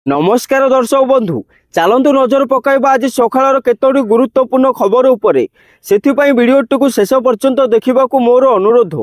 नमस्कार दर्शक बंधु चलतु नजर पकाइबा आज सकाळर केतोटी गुरुत्वपूर्ण खबर उपरे सेथिपाई वीडियोटी को शेष पर्यंत देखा मोर अनुरोध।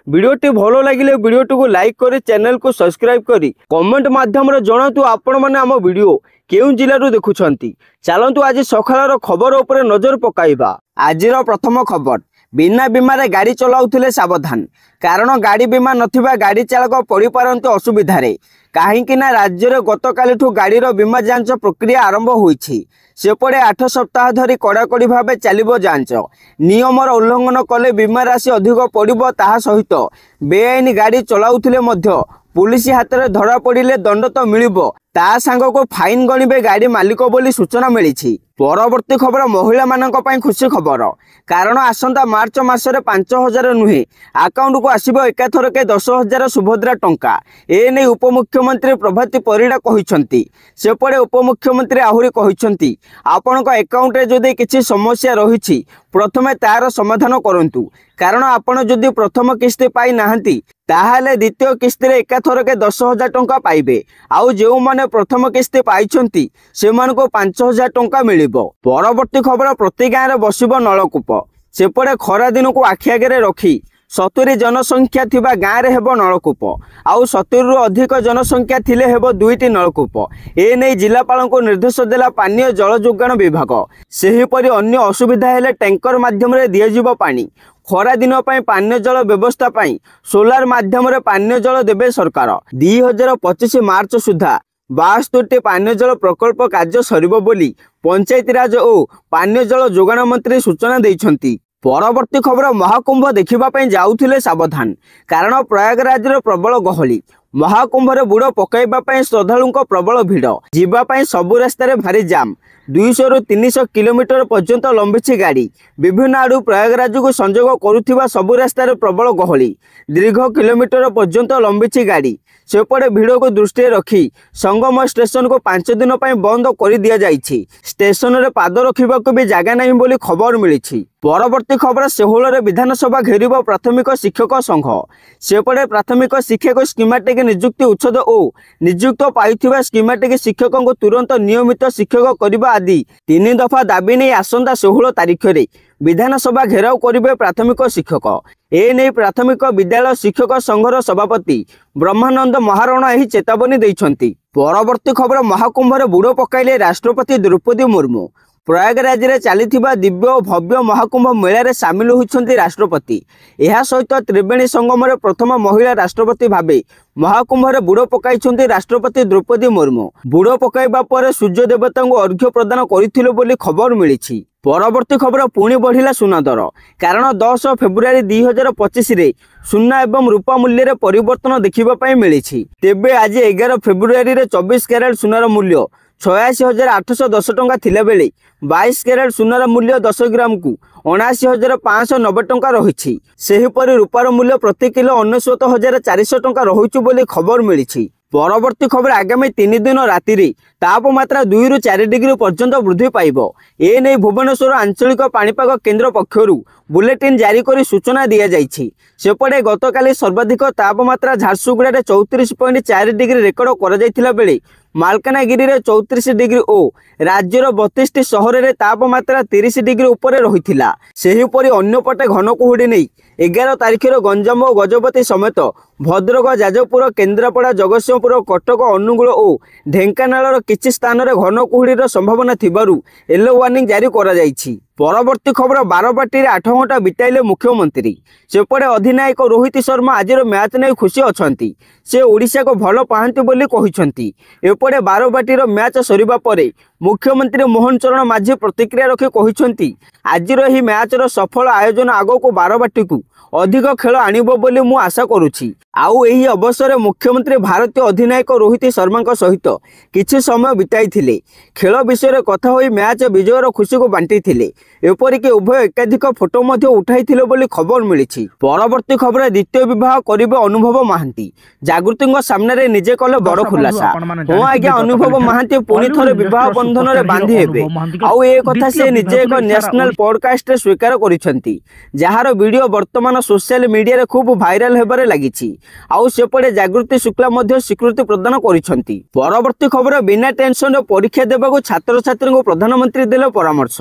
वीडियोटी भल लगे वीडियोटी को लाइक करी चैनल को सब्सक्राइब करी कमेंट माध्यम जनातु आपण मैंने आम वीडियो केउं जिल्लारू देखुछंती। चलतु आज सकाळर खबर उपरे नजर पकाइबा। आजिर प्रथम खबर बिना बीमार गाड़ी चलाउथिले सावधान कारण गाड़ी बीमा नथिबा गाड़ी चालक पड़ी पारंती असुविधारे कहीं राज्य में गतकाली गाड़ीर बीमा जांच प्रक्रिया आरंभ होईछि। सेपटे 8 सप्ताह धरी कड़ाकड़ी भाव चलिबो जांच। नियमर उल्लंघन कले बीमा राशि अधिक पड़िबो ताहा सहित बेआईन गाड़ी चलाउथिले मध्य पुलिस हाथ में धरा पड़े दंड तो मिलिबो ता सांग को फाइन गणिबे गाड़ी मालिक बोली सूचना मिली। परवर्ती खबर महिला मानक पई खुशी खबर कारण आसंता मार्च मासरे 5000 नुहे अकाउंट को आसीबो एकाथर के 10,000 सुभद्रा टंका। एने उपमुख्यमंत्री प्रभाती परिडा कहिसंती। सेपटे उपमुख्यमंत्री आहुरी कहिसंती आपनका अकाउंट रे जदि किछि समस्या रहिछि प्रथमे तार समाधान करंतु कारण आपण जदि प्रथम किस्ती पाई नाहंती ताहाले द्वितीय किस्ती रे एकाथर के 10,000 टंका पाइबे आउ जेउ माने प्रथम किस्ती पाइछंती सेमान को 5,000 टंका मिलिबो। परवर्ती खबर प्रति गाँव में बसिबो नलकूप। सेपटे खरा दिन को आखि आगे रखी 70 जनसंख्या थिबा गाँव रे हेबो नलकूप आउ 70 रु अधिक जनसंख्या थिले हेबो 2टी नलकूप। ए नै जिलापाल को निर्देश देला पानीय जल जोगाण विभाग। सेहीपरि अन्य असुविधा हेले टैंकर माध्यम रे दिया जिवो पानी। खरा दिन पई पानीय जल व्यवस्था पई सोलार माध्यम रे पानीय जल देबे सरकार। 2025 मार्च सुधा 62टी पानीय जल प्रकल्प कार्य सरिबो बोली पंचायती राज और पानीय जल जोगाण मंत्री सूचना दैछंती। परवर्ती खबर महाकुंभ देखिबा पई जाउथिले सावधान कारण प्रयागराज रे प्रबल गहली। महाकुंभ रे बुड़ पकाइबा पई श्रद्धालुंक प्रबल भिड़ जीवा पई सबु रास्ता रे भारी जाम। 200 रु 300 किलोमीटर पर्यंत लंबिछि गाड़ी। विभिन्न आडू प्रयागराज को संजोग करुथिबा सबु रास्ता रे प्रबल गहली दीर्घ किलोमीटर पर्यंत लंबिछि गाड़ी। सेपटे भिड़ को दृष्टि रखी संगम स्टेशन को 5 दिन पर बंद कर दिया जाइछि। स्टेशन रे पाद रखिबाकू भी जगह नहीं बोली खबर मिली। परवर्ती खबर सेहुल विधानसभा घेरिब प्राथमिक शिक्षक संघ। सेपटे प्राथमिक शिक्षक स्कीमेटिक नियुक्ति उच्छेद और नियुक्त पाइथिबा स्कीमेटिक शिक्षक को तुरंत नियमित शिक्षक करने आदि 3 दफा दाबी नहीं आसंता 16 तारिख रे विधानसभा घेराव करिबे प्राथमिक शिक्षक। ए नै प्राथमिक विद्यालय शिक्षक संघर सभापति ब्रह्मानंद महाराणा एही चेतावनी दैछंती। परवर्ती खबर महाकुंभ रे बुड़ पकाइले राष्ट्रपति द्रौपदी मुर्मू। प्रयागराज रे चलीथिबा दिव्य और भव्य महाकुंभ मेला रे सामिल होइछंती राष्ट्रपति। एहा सहित त्रिवेणी संगम रे प्रथम महिला राष्ट्रपति भाबे महाकुंभ रे बुड़ पकाइछंती राष्ट्रपति द्रौपदी मुर्मू। बुड़ पकाइबा पर सूर्य देवता को अर्घ्य प्रदान करिथिले बोली खबर मिलिछि। परवर्ती खबर पुणी बढ़िला सुना दर कारण 10 फेब्रुआरी 2025 रे सुना एवं रूपा मूल्य रे परिवर्तन देखिबा पई मिलिछि। तेबे आज 11 फेब्रुआरी रे 24 कैरेट सुनार मूल्य 86,810 टंका थिला बेले 22 कैरेट सुनार मूल्य 10 ग्राम को 79,590 टंका रही। सेहीपरि रूपार मूल्य प्रति किलो 69,400 टंका रहुछु बोली खबर मिलिछि। परवर्ती खबर आगामी 3 दिन राति रे तापमात्रा 2 रु 4 डिग्री पर्यंत वृद्धि पाइब। ए नै भुवनेश्वर आंचलिक पाणीपाग केन्द्र पक्षरु बुलेटिन जारी करी सूचना दिया जाइछि। सेपटे गतकाली सर्वाधिक तापमात्रा झारसुगुड़ा रे 34.4 डिग्री रेकर्ड करा जायथिला बेले मालकानगिरी रे 34 डिग्री और राज्यर 32टी सहर रे तापमात्रा 30 डिग्री ऊपर रहिथिला। सेहीपरि अन्यपटे घन कुहुडी नै 11 तारिख रे गंजाम और गजपति समेत भद्रक जाजपुर केन्द्रापड़ा जगतसिंहपुर कटक अनुगुल और ढेंकानाल किछि स्थान रे घन कुहुडीर संभावना थिबारु येलो वार्निंग जारी करा जाइछि। परवर्ती खबर बारबाटी 8 घंटा बिताइले मुख्यमंत्री। सेपटे अधिनायक रोहित शर्मा आज मैच नहीं खुशी अछंती। से ओडिशा को भल पाहंती बोली कहिसंती। एपटे बारबाटीर मैच सरिबा परे मुख्यमंत्री मोहन चरण माझी प्रतिक्रिया रखी कहिसंती आजिर ही मैचर सफल आयोजन आगो को बारबाटी को अधिक खेल आणिबो बोली मु आशा करुछि। आउ एही अवसर मुख्यमंत्री भारतीय अधिनायक रोहित शर्मा सहित किछि समय बिताइथिले। खेल विषय कथा होई मैच विजयर खुशी को बांटिथिले। एपरिक उभय एकाधिक फोटो मध्य उठाइथिले बोली खबर मिलिछि। परवर्ती खबर द्वितीय विवाह करिबे अनुभव महांती। जागृतिंग सामने रे निजे कले बड़ खुलासा। हो आज्ञा अनुभव महांती पुणी थरे विवाह बंधन रे बांधी हेबे। आउ ए कथा से निजे एक नेशनल पॉडकास्ट रे स्वीकार करिसंती जहार वीडियो वर्तमान ବର୍ତ୍ତमान सोशल मीडिया खूब भाइराल होबार लगी। आउ सेपटे जागृति शुक्ला स्वीकृति प्रदान करिसेंती। परवर्ती खबर बिना टेंशन परीक्षा देवाक छात्र छात्री को प्रधानमंत्री देले परामर्श।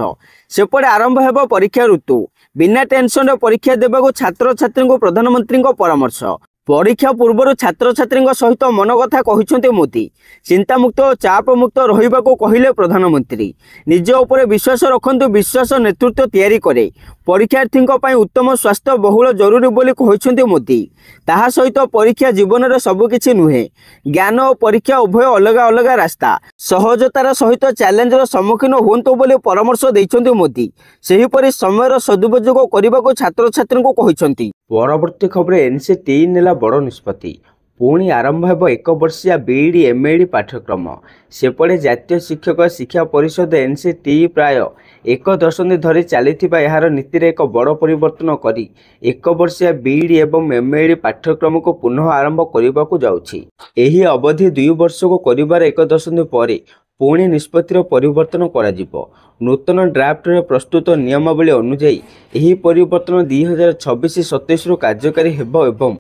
सेपटे आरंभ हेब परीक्षा ऋतु। बिना टेंशन परीक्षा देवाक छात्र छात्री को प्रधानमंत्री परामर्श। परीक्षा पूर्व छात्र छात्री सहित मन कथा कहते मोदी। चिंतामुक्त और चाप मुक्त रहा कहले प्रधानमंत्री। निज उपर विश्वास रखु, विश्वास नेतृत्व तैयारी करे। परीक्षार्थी उत्तम स्वास्थ्य बहुल जरूरी बोली कहते मोदी। ताहा सहित परीक्षा जीवन में सबकिछि नुहे। ज्ञान और परीक्षा उभय अलग अलग रास्ता। सहजतार सहित चैलेंजर सम्मुखीन हुंतु बोली परामर्श देइछन्ति मोदी। सेहीपरि समयर सदुपयोग करने को छात्र छात्री को कहते। परवर्ती खबर एनसीटी नेला बड़ निष्पत्ति। पुणी आरंभ हेब एक वर्षिया बीईडी एमईडी पाठ्यक्रम। सेपटे जातीय शिक्षक शिक्षा परिषद एनसीटी प्राय एक दशंधि धरी चलता यार नीति एक बड़ परिवर्तन करी एक वर्षिया बीईडी एवं एमईडी पाठ्यक्रम को पुनः आरंभ करने को जाउछि। एही अवधि 2 वर्ष को करिबार एक दशंधि परे पुणी निष्पत्तिर परिवर्तन कराजिबो। नूतन ड्राफ्ट रे प्रस्तुत नियमावली अनुसार एही परिवर्तन 2026-27 कार्यकारी हेबो एवं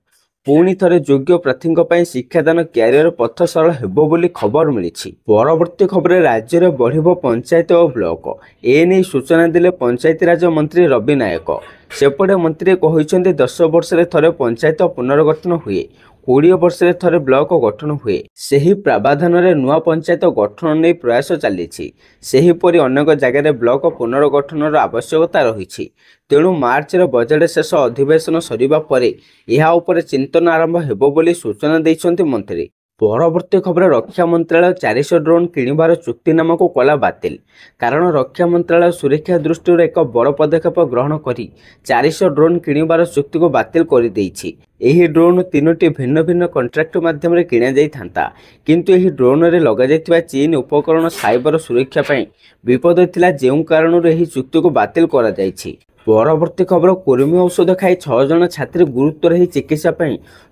पुणी थरे योग्य प्रार्थी शिक्षादान क्यारियर पथ सरल हेबो बोली खबर मिली। परवर्ती खबर राज्य में बढ़िबो पंचायत और ब्लॉक। एने सूचना दिले पंचायतीराज मंत्री रवि नायक। सेपटे मंत्री कहते 10 वर्ष थरे पंचायत पुनर्गठन हुए, 20 वर्ष थरे ब्लॉक गठन हुए। सेही प्रावधान रे नुआ पंचायत गठन नहीं प्रयास चली। सेहीपरि अनेक जगह ब्लॉक पुनर्गठन आवश्यकता रही। तेणु मार्च बजेट शेष अधिवेशन सरिबा परे यह उपर चिंतन आरंभ हेबो बोली सूचना दैछन्ति मंत्री। परवर्ती खबर रक्षा मंत्रालय 400 ड्रोन किणवार चुक्तिनामा को कला बातिल। कारण रक्षा मंत्रालय सुरक्षा दृष्टि एक बड़ पदक्षेप ग्रहण करी 400 ड्रोन किणवार चुक्ति को बातिल कर देइछि। एही ड्रोन 3टी भिन्न भिन्न कॉन्ट्रैक्ट माध्यम किणा जाई थांता, किंतु एही ड्रोन रे लगा जायतिबा चीन उपकरण साइबर सुरक्षा पई विपद थिला, जेउ कारणରୁ एही चुक्ति को बातिल करा जायछि। परवर्ती खबर कुर्मी औषध खाई 6 जन छात्री गुरुतर ही चिकित्सा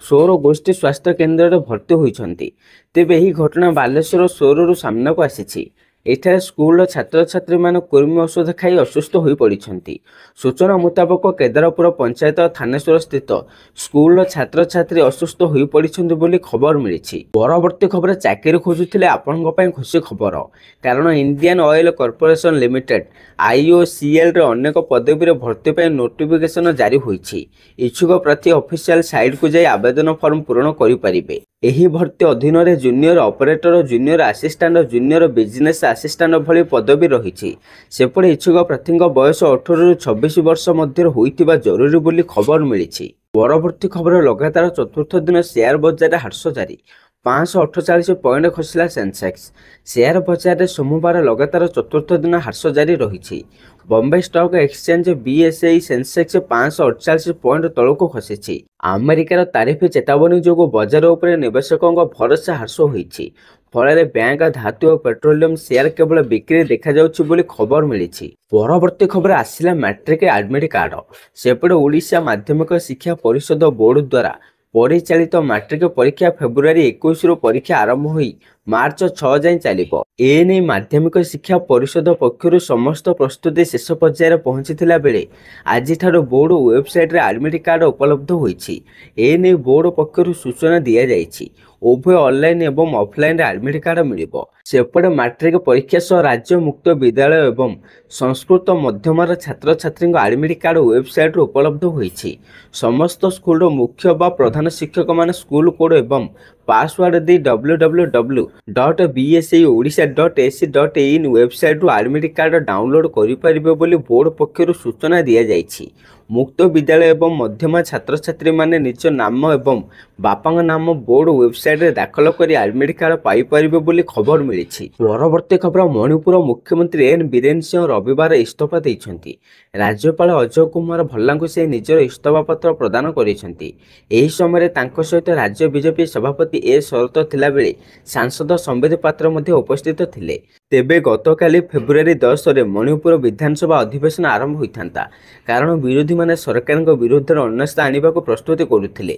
सोर गोष्ठी स्वास्थ्य केन्द्र में भर्ती होती। तेबे यह घटना बालेश्वर सोरु सामना को आसी। एठारे स्कूल छात्र छात्री मान कुर्मी औषध खाई असुस्थ हो पड़ती। सूचना मुताबक केदारपुर पंचायत थानेश्वर स्थित स्कूल छात्र छात्री असुस्थ हो पड़ती बोली खबर मिली। परवर्ती खबर चाकरी खोजुले आपण खुशी खबर। कारण Indian oil corporation limited IOCL रे अनेक पदवी भर्ती पर नोटिफिकेशन जारी होईछि। इच्छुक प्रार्थी ऑफिशियल साइट को जाई आवेदन फॉर्म पूरण करि परिबे। एही भर्ती अधीन रे junior operator, junior assistant, junior business assistant भली पदवी रही। सेपटे इच्छुक प्रार्थी बयस 18 ରୁ 26 वर्ष मध्य होइतिबा जरूरी बोली खबर मिली। परवर्ती खबर लगातार चतुर्थ दिन शेयर बजार हार्स जारी। 548 पॉइंट खसला सेंसेक्स। शेयर बजार में सोमवार लगातार चतुर्थ दिन हार्स जारी रही। Bombay stock exchange BSE Sensex 548 point तलक खसी। अमेरिकार तारिफ चेतावनी जो बजार उपर निवेशकों भरोसा हार्स होती। फल बैंक, धातु और पेट्रोलियम शेयर केवल बिक्री देखा बोली खबर मिली। परवर्ती खबर आसिला मैट्रिक एडमिट कार्ड। सेपटे ओडिशा माध्यमिक शिक्षा परिषद बोर्ड द्वारा परिचालित मैट्रिक परीक्षा फेब्रुआरी 21 रु परीक्षा आरंभ हुई मार्च 6 जाए चलिबो। एने माध्यमिक शिक्षा परिषद पक्षरु समस्त प्रस्तुति शेष पर्यायर पहुंचीथिला बेले आज ठारो बोर्ड वेबसाइट रे एडमिट कार्ड उपलब्ध होईछि। एने बोर्ड पक्षरु सूचना दिया जाईछि। उभय ऑनलाइन एवं ऑफलाइन एडमिट कार्ड मिलिबो। सेपटे मैट्रिक परीक्षा सह राज्य मुक्त विद्यालय एवं संस्कृत मध्यमर छात्र छात्री एडमिट कार्ड वेबसाइट उपलब्ध होईछि। समस्त स्कूल मुख्य बा प्रधान शिक्षक मान स्कूल कोड एवं पासवर्ड दी www.bseodisha.ac.in वेबसाइट रु एडमिट कार्ड डाउनलोड करि परिबे बोली बोर्ड पक्षरु सूचना दिया जाईछि। मुक्त विद्यालय एवं मध्यमा छात्र छात्री माने निज नाम एवं बापांग नाम बोर्ड वेबसाइट रे दाखल करी एडमिट कार्ड पाई परिबे बोली खबर मिली। परवर्ती खबर मणिपुर मुख्यमंत्री एन बीरेन सिंह रविवार इस्तीफा देइछन्ति। राज्यपाल अजय कुमार भल्लांको से निजर इस्तीफा पत्र प्रदान करिसेंति। एही समय तांको सहित राज्य बीजेपी सभापति ए शरत थिला बेले सांसद संबित पात्र मध्ये उपस्थित थिले। तेबे गतकाली फेब्रुआरी 10 रे मणिपुर विधानसभा अधिवेशन आरंभ होइथांता। कारण विरोधी माने सरकारक विरुद्ध अनास्था आनिबाको प्रस्तुति करुथिले।